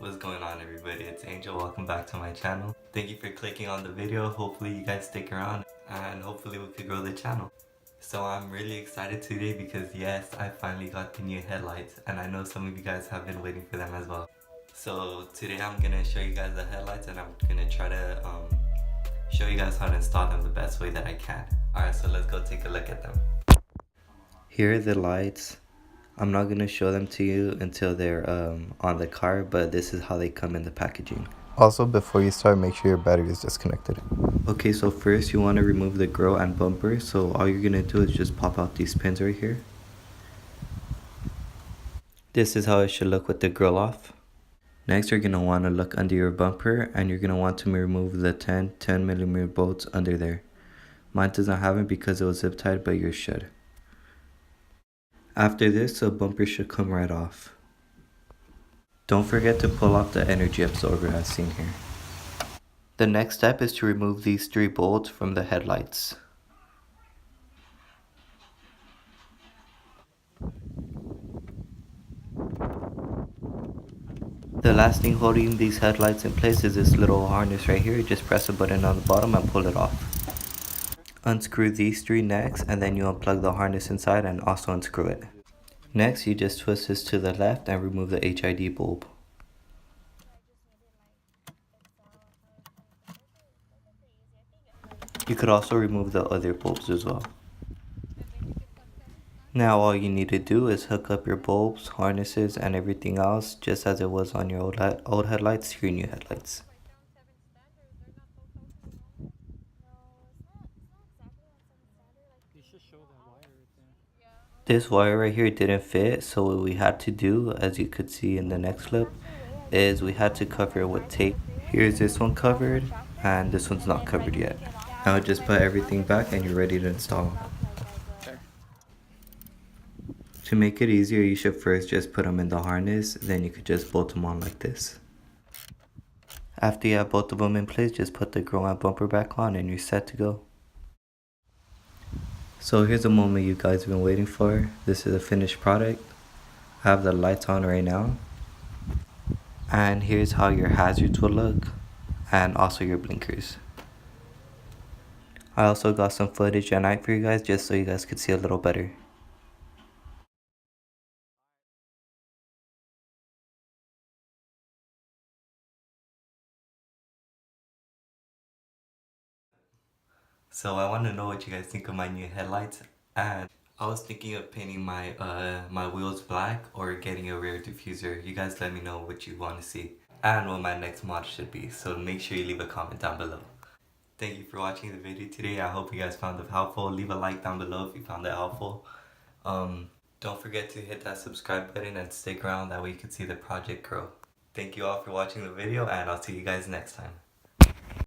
What's going on, everybody? It's Angel. Welcome back to my channel. Thank you for clicking on the video. Hopefully you guys stick around and hopefully we could grow the channel. So I'm really excited today because yes, I finally got the new headlights and I know some of you guys have been waiting for them as well. So today I'm gonna show you guys the headlights and I'm gonna try to show you guys how to install them the best way that I can. Alright, so let's go take a look at them. Here are the lights. I'm not going to show them to you until they're on the car, but this is how they come in the packaging. Also, before you start, make sure your battery is disconnected. Okay, so first you want to remove the grill and bumper. So all you're going to do is just pop out these pins right here. This is how it should look with the grill off. Next, you're going to want to look under your bumper and you're going to want to remove the 10mm bolts under there. Mine doesn't have it because it was zip tied, but yours should. After this, the bumper should come right off. Don't forget to pull off the energy absorber as seen here. The next step is to remove these 3 bolts from the headlights. The last thing holding these headlights in place is this little harness right here. Just press a button on the bottom and pull it off. Unscrew these 3 next and then you unplug the harness inside and also unscrew it. Next, you just twist this to the left and remove the HID bulb. You could also remove the other bulbs as well. Now all you need to do is hook up your bulbs, harnesses, and everything else just as it was on your old headlights to your new headlights. This wire right here didn't fit, so what we had to do, as you could see in the next clip, is we had to cover it with tape. Here's this one covered, and this one's not covered yet. Now just put everything back and you're ready to install them. To make it easier, you should first just put them in the harness, then you could just bolt them on like this. After you have both of them in place, just put the grill and bumper back on and you're set to go. So here's the moment you guys have been waiting for. This is a finished product. I have the lights on right now. And here's how your hazards will look, and also your blinkers. I also got some footage at night for you guys just so you guys could see a little better. So I want to know what you guys think of my new headlights, and I was thinking of painting my my wheels black or getting a rear diffuser. You guys let me know what you want to see and what my next mod should be, so make sure you leave a comment down below. Thank you for watching the video today. I hope you guys found it helpful. Leave a like down below if you found it helpful. Don't forget to hit that subscribe button and stick around, that way you can see the project grow. Thank you all for watching the video and I'll see you guys next time.